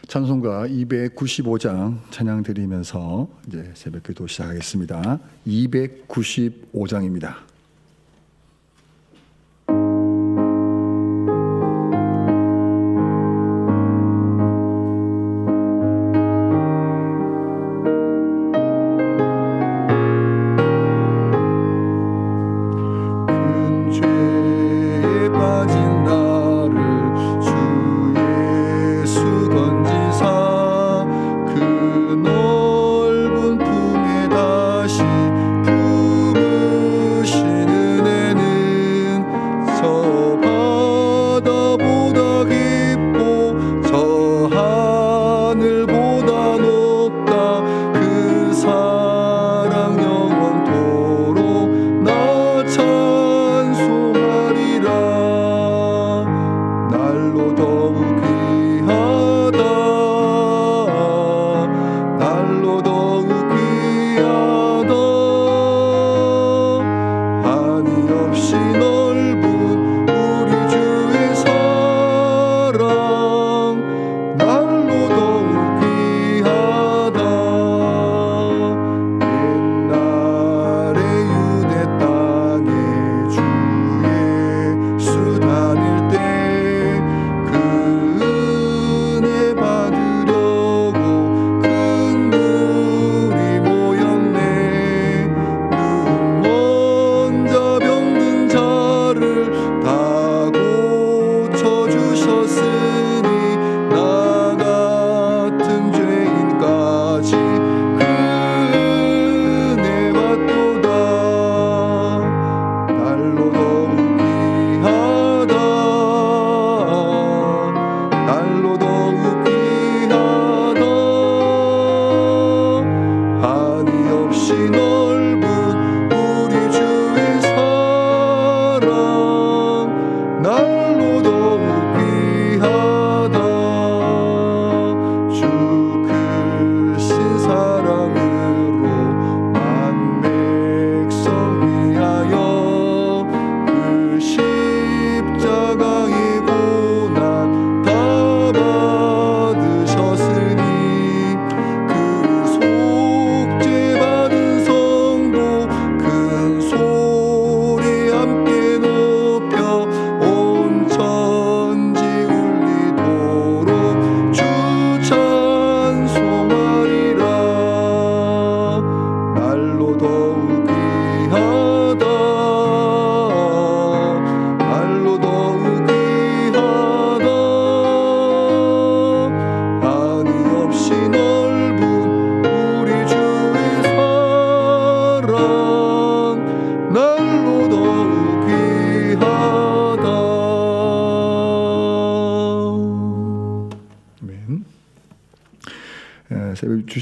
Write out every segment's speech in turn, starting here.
찬송가 295장 찬양 드리면서 이제 새벽기도 시작하겠습니다. 295장입니다.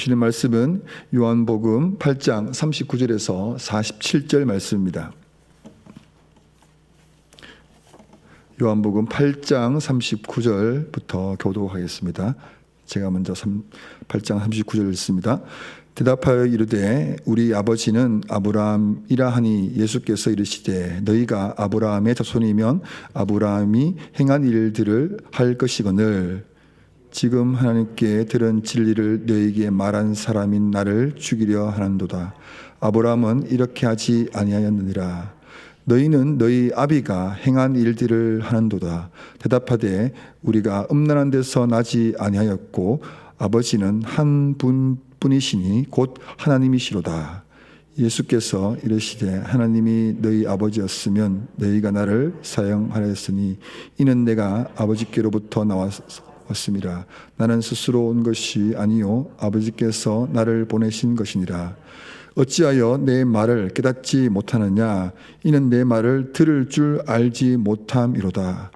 주시는 말씀은 요한복음 8장 39절에서 47절 말씀입니다. 요한복음 8장 39절부터 교독하겠습니다. 제가 먼저 8장 39절 읽습니다. 대답하여 이르되 우리 아버지는 아브라함이라 하니 예수께서 이르시되 너희가 아브라함의 자손이면 아브라함이 행한 일들을 할 것이거늘 지금 하나님께 들은 진리를 너희에게 말한 사람인 나를 죽이려 하는도다. 아브라함은 이렇게 하지 아니하였느니라. 너희는 너희 아비가 행한 일들을 하는도다. 대답하되 우리가 음란한 데서 나지 아니하였고 아버지는 한 분뿐이시니 곧 하나님이시로다. 예수께서 이르시되 하나님이 너희 아버지였으면 너희가 나를 사형하였으니 이는 내가 아버지께로부터 왔습니다. 나는 스스로 온 것이 아니요 아버지께서 나를 보내신 것이니라. 어찌하여 내 말을 깨닫지 못하느냐? 이는 내 말을 들을 줄 알지 못함이로다.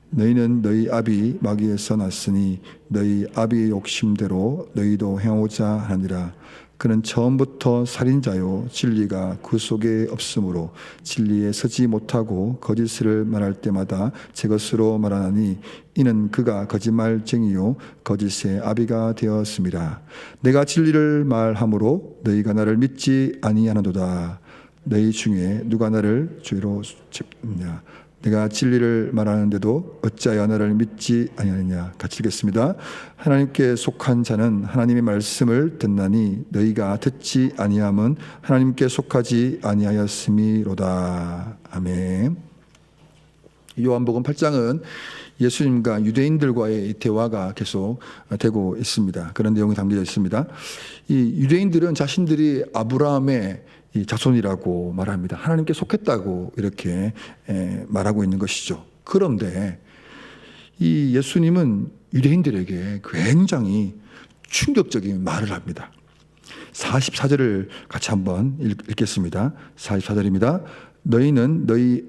너희는 너희 아비 마귀에서 났으니 너희 아비의 욕심대로 너희도 행하고자 하느니라. 그는 처음부터 살인자요 진리가 그 속에 없으므로 진리에 서지 못하고 거짓을 말할 때마다 제 것으로 말하나니 이는 그가 거짓말쟁이요 거짓의 아비가 되었습니다. 내가 진리를 말하므로 너희가 나를 믿지 아니하는도다. 너희 중에 누가 나를 주로 짚느냐? 내가 진리를 말하는데도 어찌하여 나를 믿지 아니하느냐. 같이 읽겠습니다. 하나님께 속한 자는 하나님의 말씀을 듣나니 너희가 듣지 아니함은 하나님께 속하지 아니하였음이로다. 아멘. 요한복음 8장은 예수님과 유대인들과의 대화가 계속 되고 있습니다. 그런 내용이 담겨져 있습니다. 이 유대인들은 자신들이 아브라함의 이 자손이라고 말합니다. 하나님께 속했다고 이렇게 말하고 있는 것이죠. 그런데 이 예수님은 유대인들에게 굉장히 충격적인 말을 합니다. 44절을 같이 한번 읽겠습니다. 44절입니다. 너희는 너희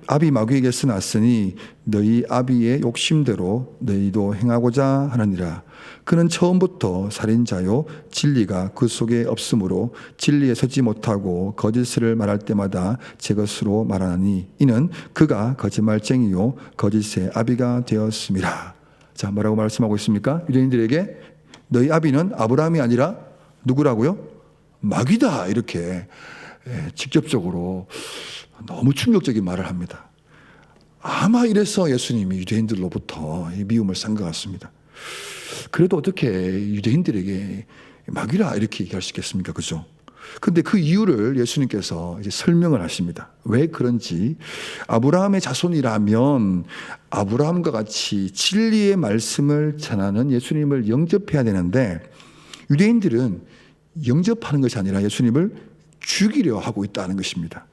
아비 마귀에게서 났으니 너희 아비의 욕심대로 너희도 행하고자 하느니라. 그는 처음부터 살인자요 진리가 그 속에 없으므로 진리에 서지 못하고 거짓을 말할 때마다 제 것으로 말하니 이는 그가 거짓말쟁이요 거짓의 아비가 되었음이라. 자, 뭐라고 말씀하고 있습니까? 유대인들에게 너희 아비는 아브라함이 아니라 누구라고요? 마귀다. 이렇게 직접적으로 너무 충격적인 말을 합니다. 아마 이래서 예수님이 유대인들로부터 미움을 산 것 같습니다. 그래도 어떻게 유대인들에게 마귀라 이렇게 얘기할 수 있겠습니까? 그죠? 근데 그 이유를 예수님께서 이제 설명을 하십니다. 왜 그런지. 아브라함의 자손이라면 아브라함과 같이 진리의 말씀을 전하는 예수님을 영접해야 되는데 유대인들은 영접하는 것이 아니라 예수님을 죽이려 하고 있다는 것입니다.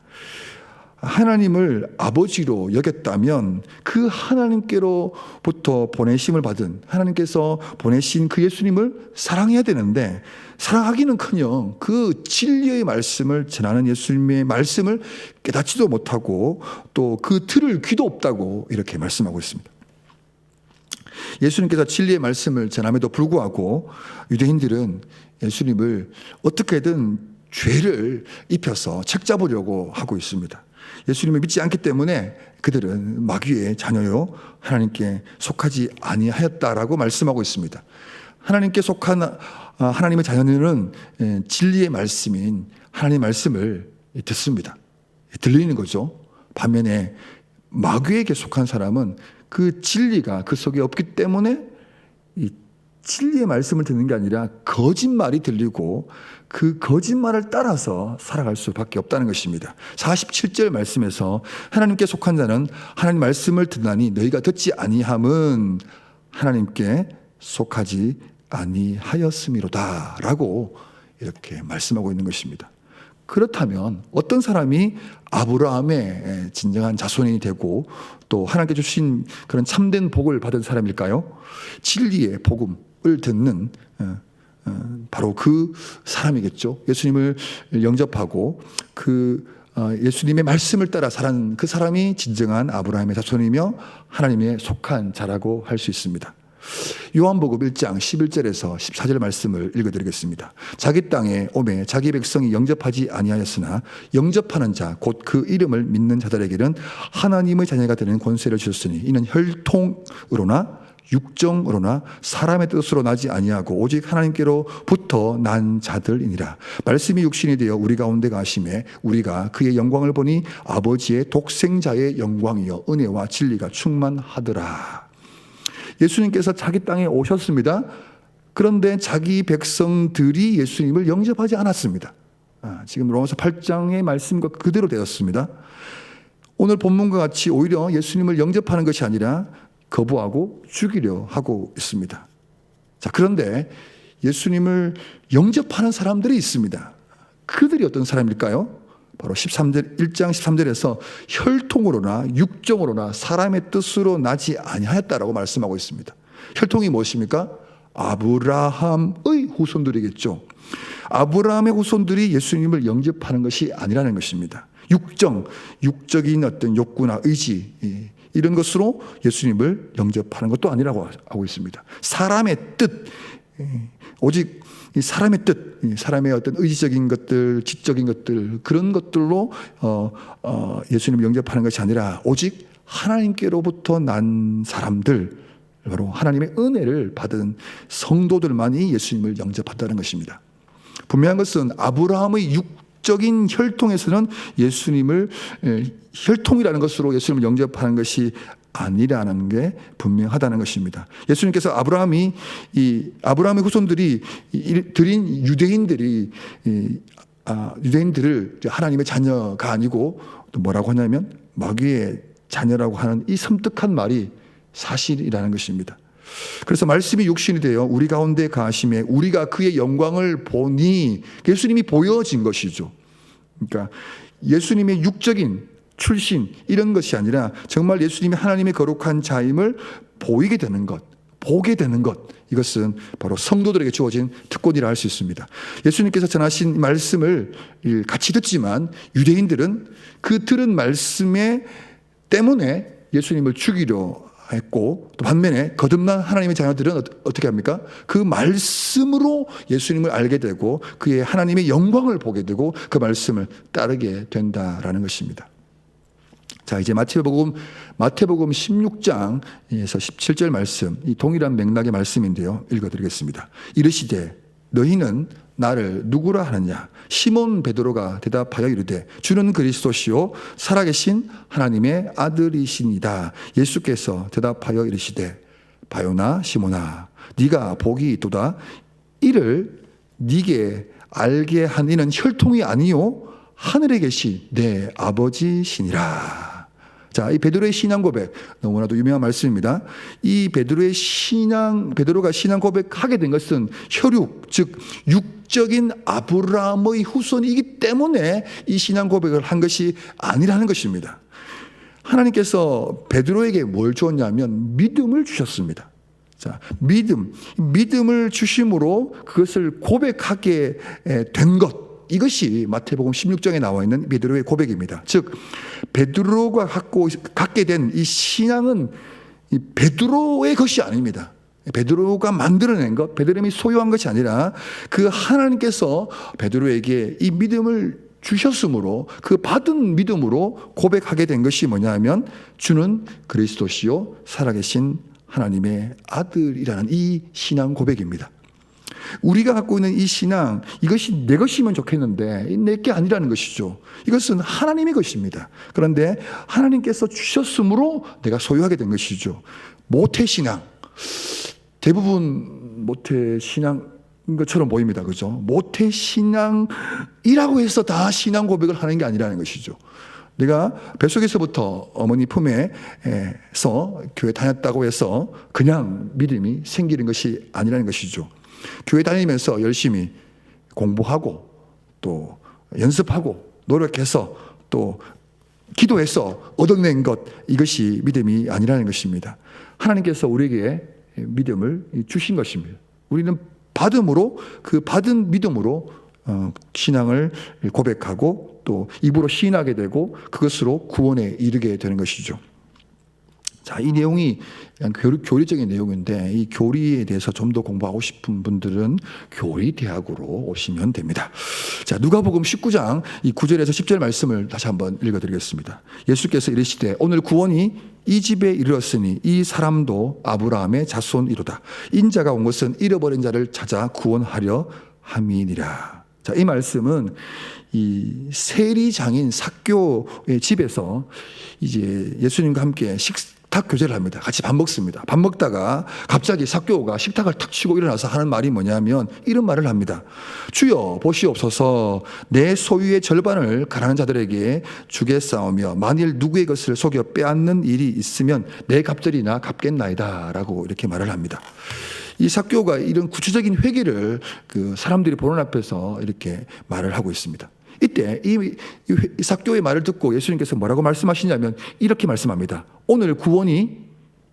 하나님을 아버지로 여겼다면 그 하나님께로부터 보내심을 받은 하나님께서 보내신 그 예수님을 사랑해야 되는데 사랑하기는커녕 그 진리의 말씀을 전하는 예수님의 말씀을 깨닫지도 못하고 또 그 들을 귀도 없다고 이렇게 말씀하고 있습니다. 예수님께서 진리의 말씀을 전함에도 불구하고 유대인들은 예수님을 어떻게든 죄를 입혀서 책잡으려고 하고 있습니다. 예수님을 믿지 않기 때문에 그들은 마귀의 자녀요 하나님께 속하지 아니하였다라고 말씀하고 있습니다. 하나님께 속한 하나님의 자녀는 진리의 말씀인 하나님의 말씀을 듣습니다. 들리는 거죠. 반면에 마귀에게 속한 사람은 그 진리가 그 속에 없기 때문에 이 진리의 말씀을 듣는 게 아니라 거짓말이 들리고 그 거짓말을 따라서 살아갈 수밖에 없다는 것입니다. 47절 말씀에서 하나님께 속한 자는 하나님 말씀을 듣나니 너희가 듣지 아니함은 하나님께 속하지 아니하였음이로다 라고 이렇게 말씀하고 있는 것입니다. 그렇다면 어떤 사람이 아브라함의 진정한 자손이 되고 또 하나님께 주신 그런 참된 복을 받은 사람일까요? 진리의 복음을 듣는 바로 그 사람이겠죠. 예수님을 영접하고 그 예수님의 말씀을 따라 살아가는 그 사람이 진정한 아브라함의 자손이며 하나님의 속한 자라고 할 수 있습니다. 요한복음 1장 11절에서 14절 말씀을 읽어드리겠습니다. 자기 땅에 오매 자기 백성이 영접하지 아니하였으나 영접하는 자 곧 그 이름을 믿는 자들에게는 하나님의 자녀가 되는 권세를 주셨으니 이는 혈통으로나 육정으로나 사람의 뜻으로 나지 아니하고 오직 하나님께로부터 난 자들이니라. 말씀이 육신이 되어 우리 가운데 가심에 우리가 그의 영광을 보니 아버지의 독생자의 영광이여 은혜와 진리가 충만하더라. 예수님께서 자기 땅에 오셨습니다. 그런데 자기 백성들이 예수님을 영접하지 않았습니다. 지금 로마서 8장의 말씀과 그대로 되었습니다. 오늘 본문과 같이 오히려 예수님을 영접하는 것이 아니라 거부하고 죽이려 하고 있습니다. 자, 그런데 예수님을 영접하는 사람들이 있습니다. 그들이 어떤 사람일까요? 바로 1장 13절에서 혈통으로나 육정으로나 사람의 뜻으로 나지 아니하였다라고 말씀하고 있습니다. 혈통이 무엇입니까? 아브라함의 후손들이겠죠. 아브라함의 후손들이 예수님을 영접하는 것이 아니라는 것입니다. 육적인 어떤 욕구나 의지 이런 것으로 예수님을 영접하는 것도 아니라고 하고 있습니다. 사람의 뜻, 오직 사람의 뜻, 사람의 어떤 의지적인 것들, 지적인 것들 그런 것들로 예수님을 영접하는 것이 아니라 오직 하나님께로부터 난 사람들, 바로 하나님의 은혜를 받은 성도들만이 예수님을 영접한다는 것입니다. 분명한 것은 아브라함의 육적인 혈통에서는 예수님을 혈통이라는 것으로 예수님을 영접하는 것이 아니라는 게 분명하다는 것입니다. 예수님께서 아브라함의 후손들이 드린 유대인들을 하나님의 자녀가 아니고 또 뭐라고 하냐면 마귀의 자녀라고 하는 이 섬뜩한 말이 사실이라는 것입니다. 그래서 말씀이 육신이 되어 우리 가운데 가심에 우리가 그의 영광을 보니 예수님이 보여진 것이죠. 그러니까 예수님의 육적인 출신 이런 것이 아니라 정말 예수님이 하나님의 거룩한 자임을 보이게 되는 것, 보게 되는 것, 이것은 바로 성도들에게 주어진 특권이라 할 수 있습니다. 예수님께서 전하신 말씀을 같이 듣지만 유대인들은 그 들은 말씀에 때문에 예수님을 죽이려 했고, 또 반면에 거듭난 하나님의 자녀들은 어떻게 합니까? 그 말씀으로 예수님을 알게 되고 그의 하나님의 영광을 보게 되고 그 말씀을 따르게 된다라는 것입니다. 자, 이제 마태복음 16장에서 17절 말씀, 이 동일한 맥락의 말씀인데요. 읽어드리겠습니다. 이르시되 너희는 나를 누구라 하느냐? 시몬 베드로가 대답하여 이르되 주는 그리스도시요 살아계신 하나님의 아들이시니이다. 예수께서 대답하여 이르시되 바요나 시몬아 네가 복이 있도다. 이를 네게 알게 한 이는 혈통이 아니요 하늘에 계신 내 아버지시니라. 자, 이 베드로의 신앙 고백 너무나도 유명한 말씀입니다. 이 베드로가 신앙 고백하게 된 것은 혈육, 즉 육적인 아브라함의 후손이기 때문에 이 신앙 고백을 한 것이 아니라는 것입니다. 하나님께서 베드로에게 뭘 주었냐면 믿음을 주셨습니다. 자, 믿음을 주심으로 그것을 고백하게 된 것. 이것이 마태복음 16장에 나와 있는 베드로의 고백입니다. 즉 베드로가 갖게 된 이 신앙은 베드로의 것이 아닙니다. 베드로가 만들어낸 것, 베드로님이 소유한 것이 아니라 그 하나님께서 베드로에게 이 믿음을 주셨으므로 그 받은 믿음으로 고백하게 된 것이 뭐냐면 주는 그리스도시요 살아계신 하나님의 아들이라는 이 신앙 고백입니다. 우리가 갖고 있는 이 신앙, 이것이 내 것이면 좋겠는데 내 게 아니라는 것이죠. 이것은 하나님의 것입니다. 그런데 하나님께서 주셨으므로 내가 소유하게 된 것이죠. 모태신앙, 대부분 모태신앙인 것처럼 보입니다. 그죠? 모태신앙이라고 해서 다 신앙 고백을 하는 게 아니라는 것이죠. 내가 뱃속에서부터 어머니 품에서 교회 다녔다고 해서 그냥 믿음이 생기는 것이 아니라는 것이죠. 교회 다니면서 열심히 공부하고 또 연습하고 노력해서 또 기도해서 얻어낸 것, 이것이 믿음이 아니라는 것입니다. 하나님께서 우리에게 믿음을 주신 것입니다. 우리는 받음으로, 그 받은 믿음으로 신앙을 고백하고 또 입으로 시인하게 되고 그것으로 구원에 이르게 되는 것이죠. 자, 이 내용이 교리적인 내용인데 이 교리에 대해서 좀 더 공부하고 싶은 분들은 교리대학으로 오시면 됩니다. 자, 누가복음 19장 이 9절에서 10절 말씀을 다시 한번 읽어드리겠습니다. 예수께서 이르시되 오늘 구원이 이 집에 이르렀으니 이 사람도 아브라함의 자손이로다. 인자가 온 것은 잃어버린 자를 찾아 구원하려 함이니라. 자, 이 말씀은 이 세리장인 삭교의 집에서 이제 예수님과 함께 식탁 교제를 합니다. 같이 밥 먹습니다. 밥 먹다가 갑자기 삭교가 식탁을 탁 치고 일어나서 하는 말이 뭐냐면 이런 말을 합니다. 주여 보시옵소서 내 소유의 절반을 가난한 자들에게 주겠사오며 만일 누구의 것을 속여 빼앗는 일이 있으면 내 갑절이나 갚겠나이다 라고 이렇게 말을 합니다. 이 삭교가 이런 구체적인 회개를 그 사람들이 보는 앞에서 이렇게 말을 하고 있습니다. 이때 이 삭교의 말을 듣고 예수님께서 뭐라고 말씀하시냐면 이렇게 말씀합니다. 오늘 구원이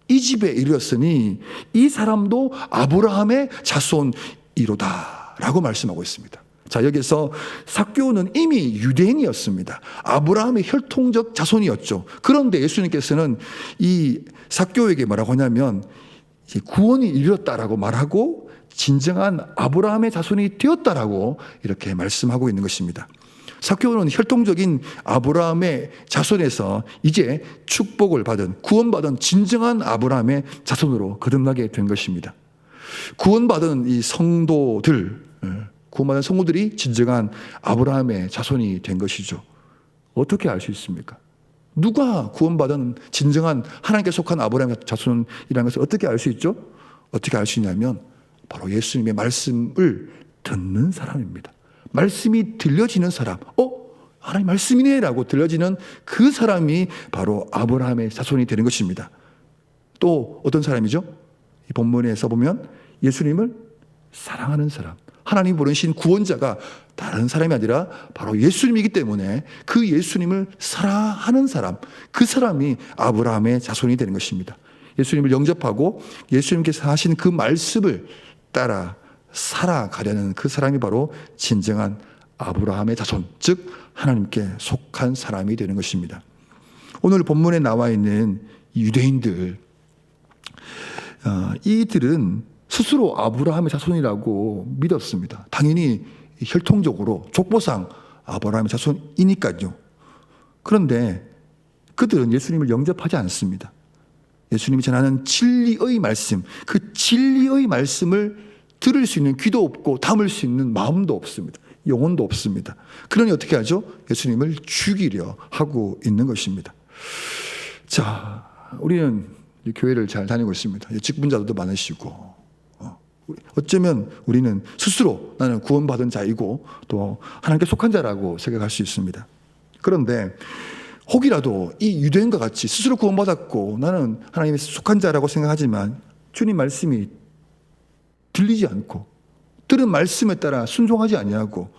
이 집에 이르렀으니 이 사람도 아브라함의 자손이로다 라고 말씀하고 있습니다. 자, 여기서 삭교는 이미 유대인이었습니다. 아브라함의 혈통적 자손이었죠. 그런데 예수님께서는 이 삭교에게 뭐라고 하냐면 구원이 이르렀다라고 말하고 진정한 아브라함의 자손이 되었다라고 이렇게 말씀하고 있는 것입니다. 삭교는 혈통적인 아브라함의 자손에서 이제 축복을 받은, 구원받은 진정한 아브라함의 자손으로 거듭나게 된 것입니다. 구원받은 이 성도들, 구원받은 성도들이 진정한 아브라함의 자손이 된 것이죠. 어떻게 알 수 있습니까? 누가 구원받은 진정한 하나님께 속한 아브라함의 자손이라는 것을 어떻게 알 수 있죠? 어떻게 알 수 있냐면 바로 예수님의 말씀을 듣는 사람입니다. 말씀이 들려지는 사람, 하나님 말씀이네 라고 들려지는 그 사람이 바로 아브라함의 자손이 되는 것입니다. 또 어떤 사람이죠? 이 본문에서 보면 예수님을 사랑하는 사람, 하나님이 보내신 구원자가 다른 사람이 아니라 바로 예수님이기 때문에 그 예수님을 사랑하는 사람, 그 사람이 아브라함의 자손이 되는 것입니다. 예수님을 영접하고 예수님께서 하신 그 말씀을 따라 살아가려는 그 사람이 바로 진정한 아브라함의 자손, 즉 하나님께 속한 사람이 되는 것입니다. 오늘 본문에 나와 있는 유대인들, 이들은 스스로 아브라함의 자손이라고 믿었습니다. 당연히 혈통적으로 족보상 아브라함의 자손이니까요. 그런데 그들은 예수님을 영접하지 않습니다. 예수님이 전하는 진리의 말씀, 그 진리의 말씀을 들을 수 있는 귀도 없고 담을 수 있는 마음도 없습니다. 영혼도 없습니다. 그러니 어떻게 하죠? 예수님을 죽이려 하고 있는 것입니다. 자, 우리는 교회를 잘 다니고 있습니다. 직분자들도 많으시고, 어쩌면 우리는 스스로 나는 구원받은 자이고 또 하나님께 속한 자라고 생각할 수 있습니다. 그런데 혹이라도 이 유대인과 같이 스스로 구원받았고 나는 하나님께 속한 자라고 생각하지만 주님 말씀이 들리지 않고 들은 말씀에 따라 순종하지 아니하고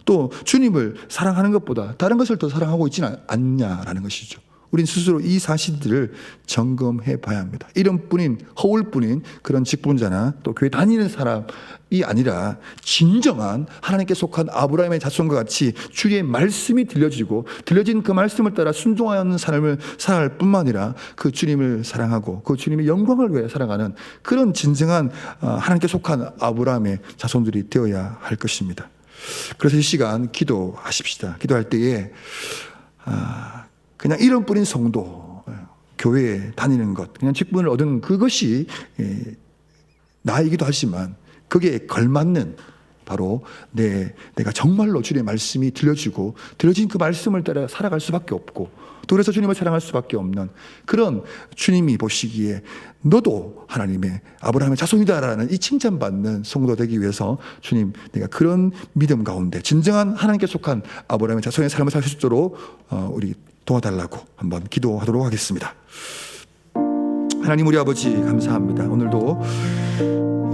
또 주님을 사랑하는 것보다 다른 것을 더 사랑하고 있지는 않냐라는 것이죠. 우린 스스로 이 사실들을 점검해 봐야 합니다. 이름뿐인 허울뿐인 그런 직분자나 또 교회 다니는 사람이 아니라 진정한 하나님께 속한 아브라함의 자손과 같이 주의 말씀이 들려지고 들려진 그 말씀을 따라 순종하는 삶을 살아갈 뿐만 아니라 그 주님을 사랑하고 그 주님의 영광을 위해 살아가는 그런 진정한 하나님께 속한 아브라함의 자손들이 되어야 할 것입니다. 그래서 이 시간 기도하십시다. 기도할 때에 그냥 이름뿐인 성도, 교회에 다니는 것, 그냥 직분을 얻은 그것이 나이기도 하지만 그게 걸맞는 바로 내가 정말로 주님의 말씀이 들려지고 들려진 그 말씀을 따라 살아갈 수밖에 없고 또 그래서 주님을 사랑할 수밖에 없는 그런 주님이 보시기에 너도 하나님의 아브라함의 자손이다라는 이 칭찬받는 성도 되기 위해서 주님 내가 그런 믿음 가운데 진정한 하나님께 속한 아브라함의 자손의 삶을 살 수 있도록 우리 도와달라고 한번 기도하도록 하겠습니다. 하나님 우리 아버지 감사합니다. 오늘도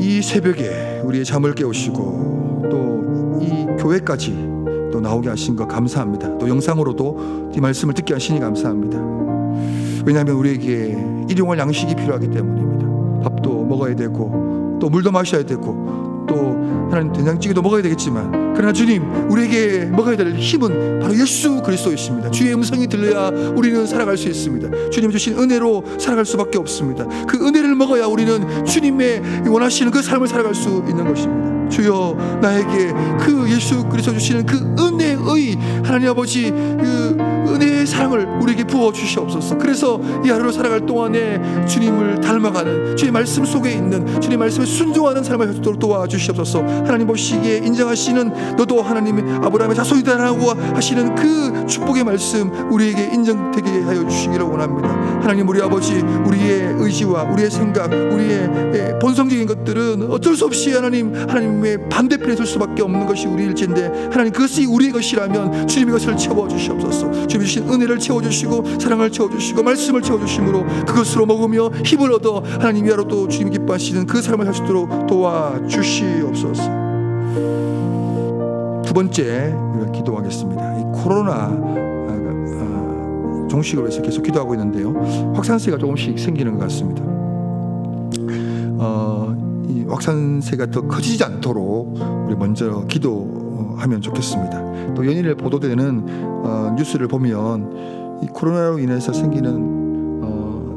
이 새벽에 우리의 잠을 깨우시고 또 이 교회까지 또 나오게 하신 것 감사합니다. 또 영상으로도 이 말씀을 듣게 하시니 감사합니다. 왜냐하면 우리에게 일용할 양식이 필요하기 때문입니다. 밥도 먹어야 되고 또 물도 마셔야 되고 또 하나님 된장찌개도 먹어야 되겠지만 그러나 주님 우리에게 먹어야 될 힘은 바로 예수 그리스도이십니다. 주의 음성이 들려야 우리는 살아갈 수 있습니다. 주님 주신 은혜로 살아갈 수밖에 없습니다. 그 은혜를 먹어야 우리는 주님의 원하시는 그 삶을 살아갈 수 있는 것입니다. 주여 나에게 그 예수 그리스도 주시는 그 은혜의 하나님 아버지 그 은혜의 사랑을 우리에게 부어 주시옵소서. 그래서 이 하루를 살아갈 동안에 주님을 닮아가는 주의 말씀 속에 있는 주님의 말씀에 순종하는 삶을 하도록 도와주시옵소서. 하나님 보시기에 인정하시는 너도 하나님의 아브라함의 자손이다라고 하시는 그 축복의 말씀 우리에게 인정되게 하여 주시기를 원합니다. 하나님 우리 아버지 우리의 의지와 우리의 생각 우리의 본성적인 것들은 어쩔 수 없이 하나님의 반대편에 설 수밖에 없는 것이 우리일진데 하나님 그것이 우리의 것이라면 주님의 것을 채워주시옵소서. 주님 주신 은혜를 채워주시고 사랑을 채워주시고 말씀을 채워주심으로 그것으로 먹으며 힘을 얻어 하나님 위하로 또 주님 기뻐하시는 그 삶을 할 수 있도록 도와주시옵소서. 두 번째 우리가 기도하겠습니다. 이 코로나 종식으로 해서 계속 기도하고 있는데요. 확산세가 조금씩 생기는 것 같습니다. 이 확산세가 더 커지지 않도록 우리 먼저 기도하면 좋겠습니다. 또 연일 보도되는 뉴스를 보면 이 코로나로 인해서 생기는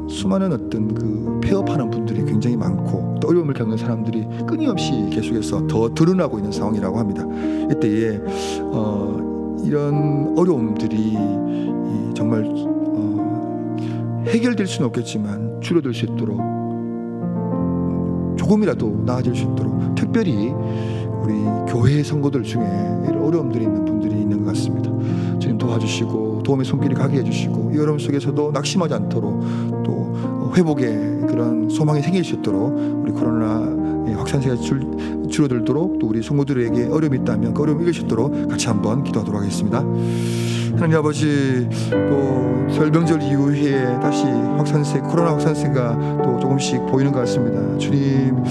수많은 어떤 그 폐업하는 분들이 굉장히 많고 또 어려움을 겪는 사람들이 끊임없이 계속해서 더 드러나고 있는 상황이라고 합니다. 이때에 이런 어려움들이 정말 해결될 수는 없겠지만 줄어들 수 있도록 조금이라도 나아질 수 있도록 특별히 우리 교회 성도들 중에 이런 어려움들이 있는 분들이 있는 것 같습니다. 주님 도와주시고 도움의 손길이 가게 해주시고 이 어려움 속에서도 낙심하지 않도록 또 회복의 그런 소망이 생길 수 있도록 우리 코로나 확산세가 줄어들도록 또 우리 성도들에게 어려움이 있다면 그 어려움을 이길 수 있도록 같이 한번 기도하도록 하겠습니다. 하나님 아버지, 또 설 명절 이후에 다시 코로나 확산세가 또 조금씩 보이는 것 같습니다. 주님,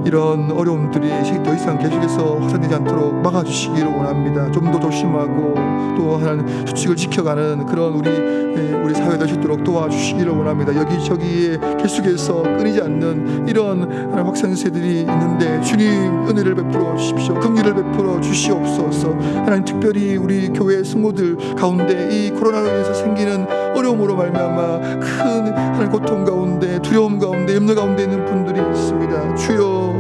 이런 어려움들이 더 이상 계속해서 확산되지 않도록 막아주시기를 원합니다. 좀 더 조심하고 또 하나님 수칙을 지켜가는 그런 우리 사회가 될 수 있도록 도와주시기를 원합니다. 여기저기에 계속해서 끊이지 않는 이런 확산세들이 있는데 주님 은혜를 베풀어 주십시오. 긍휼을 베풀어 주시옵소서. 하나님, 특별히 우리 교회 성도들 가운데 이 코로나로 인해서 생기는 어려움으로 말미암아 큰 하나님 고통 가운데, 두려움 가운데, 염려 가운데 있는 분들이 있습니다. 주여,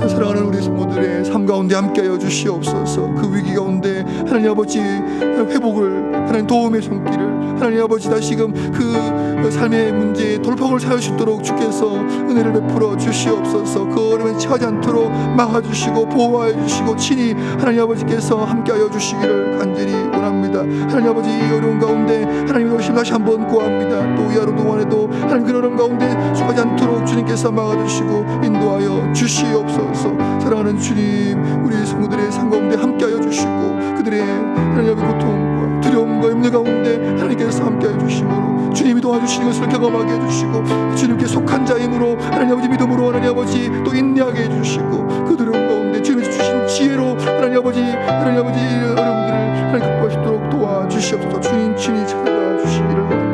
사랑하는 우리 성도들의 삶 가운데 함께하여 주시옵소서. 그 위기 가운데 하나님 아버지 회복을, 하나님 도움의 손길을, 하나님 아버지 다시금 그 삶의 문제에 돌파구를 찾을 수 있도록 주께서 은혜를 베풀어 주시옵소서. 그 어려움에 처하지 않도록 막아주시고 보호하여 주시고 친히 하나님 아버지께서 함께하여 주시기를 간절히 원합니다. 하나님 아버지, 이 어려운 가운데 하나님의 오심 다시 한번 구합니다. 또 이 하루 동안에도 하나님 그 어려운 가운데 속하지 않도록 주님께서 막아주시고 인도하여 주시옵소서. 사랑하는 주님, 우리 성도들의 삶 가운데 함께하여 주시고 그들의 하나님의 고통과 두려움과 염려 가운데 하나님께서 함께하여 주심으로 주님이 도와주시는 것을 경험하게 해주시고 주님께 속한 자임으로 하나님 아버지 믿음으로 하나님 아버지 또 인내하게 해주시고 그 두려움 가운데 주님이 주신 지혜로 하나님 아버지 어려움들을 하나님 극복할 수 있도록 도와주시옵소서. 주님 친히 찾아가 주시기를 원합니다.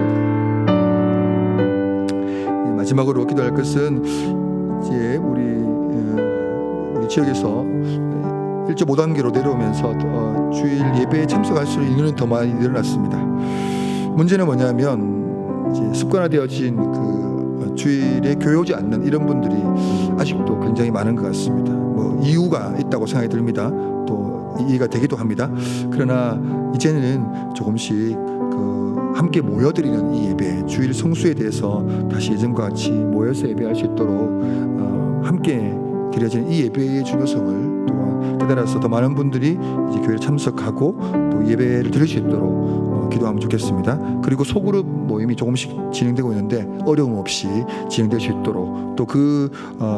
마지막으로 기도할 것은 이제 우리 지역에서 1.5단계로 내려오면서 주일 예배에 참석할 수 있는 인원은 더 많이 늘어났습니다. 문제는 뭐냐면 이제 습관화되어진 그 주일에 교회 오지 않는 이런 분들이 아직도 굉장히 많은 것 같습니다. 뭐 이유가 있다고 생각이 듭니다. 또 이해가 되기도 합니다. 그러나 이제는 조금씩 함께 모여드리는 이 예배, 주일 성수에 대해서 다시 예전과 같이 모여서 예배할 수 있도록 함께 드려지는 이 예배의 중요성을 또 깨달아서 더 많은 분들이 이제 교회에 참석하고 또 예배를 드릴 수 있도록 기도하면 좋겠습니다. 그리고 소그룹 모임이 조금씩 진행되고 있는데 어려움 없이 진행될 수 있도록 또 그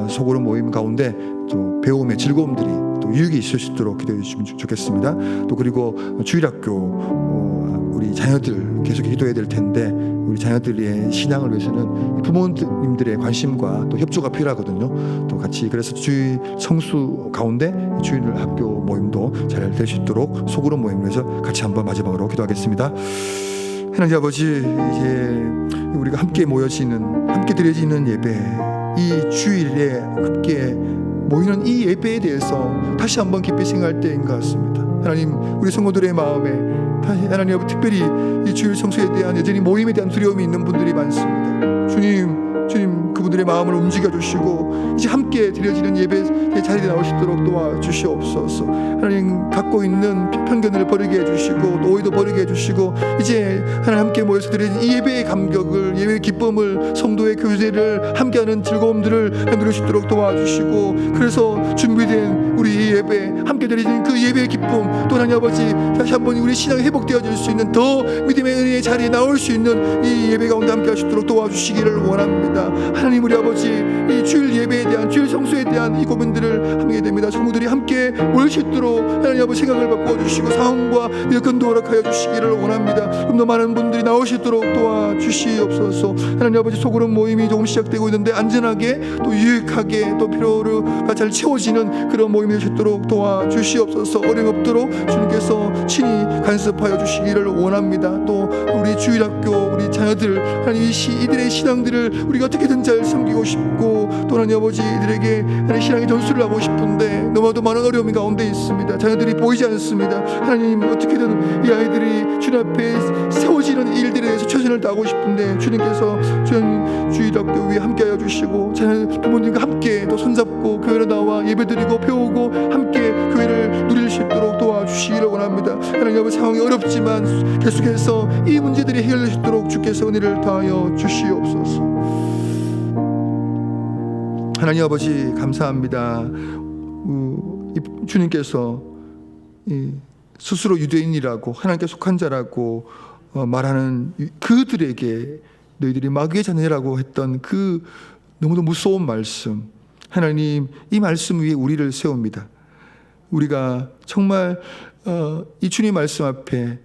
소그룹 모임 가운데 또 배움의 즐거움들이 또 유익이 있을 수 있도록 기도해 주시면 좋겠습니다. 또 그리고 주일학교 우리 자녀들 계속 기도해야 될 텐데 우리 자녀들의 신앙을 위해서는 부모님들의 관심과 또 협조가 필요하거든요. 또 같이 그래서 주일 성수 가운데 주일 학교 모임도 잘 될 수 있도록 소그룹 모임을 해서 같이 한번 마지막으로 기도하겠습니다. 하나님 아버지, 이제 우리가 함께 함께 드려지는 예배, 이 주일에 함께 모이는 이 예배에 대해서 다시 한번 깊이 생각할 때인 것 같습니다. 하나님, 우리 성도들의 마음에 하나님 아버지 특별히 이 주일 성수에 대한 여전히 모임에 대한 두려움이 있는 분들이 많습니다. 주님 그분들의 마음을 움직여 주시고 이제 함께 드려지는 예배의 자리에 나올 수 있도록 도와주시옵소서. 하나님, 갖고 있는 편견을 버리게 해주시고 또 오해도 버리게 해주시고 이제 하나님 함께 모여서 드려지는 이 예배의 감격을, 예배의 기쁨을, 성도의 교제를 함께하는 즐거움들을 누릴 수 있도록 도와주시고 그래서 준비된 우리 예배, 함께 드려지는 그 예배의 기쁨, 또 하나님 아버지 다시 한번 우리 신앙이 회복되어질 수 있는 더 믿음의 은혜의 자리에 나올 수 있는 이 예배 가운데 함께 할 수 있도록 도와주시기를 원합니다. 하나님, 우리 아버지 이 주일 예배에 대한, 주일 성수에 대한 이 고민들을 하게 됩니다. 성도들이 함께 모일 수 있도록 하나님 아버지 생각을 바꿔주시고 상황과 여건도 허락하여 주시기를 원합니다. 좀 더 많은 분들이 나올 수 있도록 도와주시옵소서. 하나님 아버지, 소그룹 모임이 조금 시작되고 있는데 안전하게 또 유익하게 또 필요가 잘 채워지는 그런 모임이 될 수 있도록 도와주시옵소서. 어려움 없도록 주님께서 친히 간섭하여 주시기를 원합니다. 또 우리 주일학교 우리 자녀들, 하나님 이들의 신앙들을 우리가 어떻게든 잘 섬기고 싶고 또 하나님 아버지 이들에게 하나님 신앙의 전수를 하고 싶은데 너무나도 많은 어려움이 가운데 있습니다. 자녀들이 보이지 않습니다. 하나님, 어떻게든 이 아이들이 주님 앞에 세워지는 일들에 대해서 최선을 다하고 싶은데 주님께서 주일학교 위에 함께하여 주시고 자녀 부모님과 함께 또 손잡고 교회로 나와 예배드리고 배우고 함께 교회를 누릴 수 있도록 도와주시기를 원합니다. 하나님 아버지, 상황이 어렵지만 계속해서 이 문제들이 해결될 수 있도록 주께서 은혜를 다하여 주시옵소서. 하나님 아버지, 감사합니다. 주님께서 스스로 유대인이라고 하나님께 속한 자라고 말하는 그들에게 너희들이 마귀의 자녀라고 했던 그 너무도 무서운 말씀, 하나님 이 말씀 위에 우리를 세웁니다. 우리가 정말 이 주님 말씀 앞에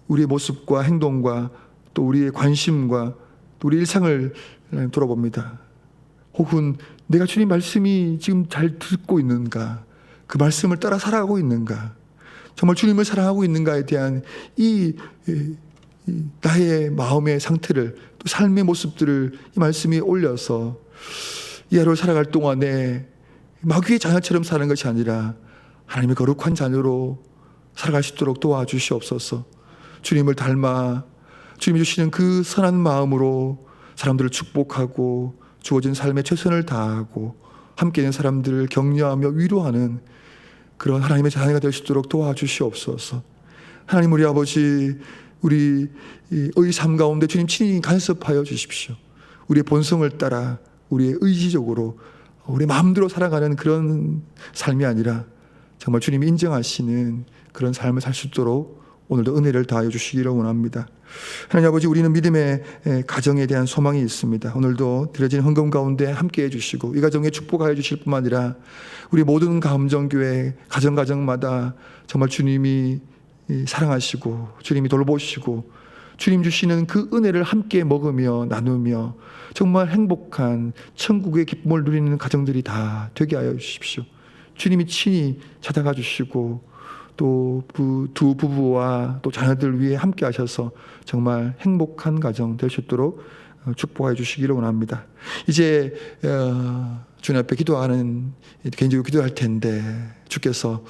우리의 모습과 행동과 또 우리의 관심과 또 우리 일상을 돌아봅니다. 혹은 내가 주님 말씀이 지금 잘 듣고 있는가, 그 말씀을 따라 살아가고 있는가, 정말 주님을 사랑하고 있는가에 대한 이 나의 마음의 상태를, 또 삶의 모습들을 이 말씀에 올려서 이 하루를 살아갈 동안에 마귀의 자녀처럼 사는 것이 아니라 하나님의 거룩한 자녀로 살아갈 수 있도록 도와주시옵소서. 주님을 닮아 주님이 주시는 그 선한 마음으로 사람들을 축복하고 주어진 삶에 최선을 다하고 함께 있는 사람들을 격려하며 위로하는 그런 하나님의 자녀가 될 수 있도록 도와주시옵소서. 하나님, 우리 아버지, 우리의 삶 가운데 주님 친히 간섭하여 주십시오. 우리의 본성을 따라 우리의 의지적으로 우리 마음대로 살아가는 그런 삶이 아니라 정말 주님이 인정하시는 그런 삶을 살 수 있도록 오늘도 은혜를 다하여 주시기를 원합니다. 하나님 아버지, 우리는 믿음의 가정에 대한 소망이 있습니다. 오늘도 드려진 헌금 가운데 함께해 주시고 이 가정에 축복하여 주실 뿐만 아니라 우리 모든 가음정교회 가정마다 정말 주님이 사랑하시고 주님이 돌보시고 주님 주시는 그 은혜를 함께 먹으며 나누며 정말 행복한 천국의 기쁨을 누리는 가정들이 다 되게 하여 주십시오. 주님이 친히 찾아가 주시고 또 두 부부와 또 자녀들 위해 함께 하셔서 정말 행복한 가정 될 수 있도록 축복해 주시기를 원합니다. 이제 주님 앞에 기도하는, 개인적으로 기도할 텐데 주께서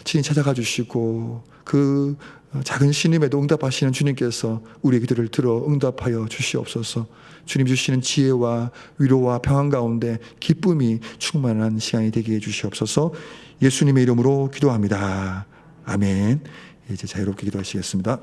친히 찾아가 주시고 그 작은 신임에도 응답하시는 주님께서 우리의 기도를 들어 응답하여 주시옵소서. 주님 주시는 지혜와 위로와 평안 가운데 기쁨이 충만한 시간이 되게 해 주시옵소서. 예수님의 이름으로 기도합니다. 아멘. 이제 자유롭게 기도하시겠습니다.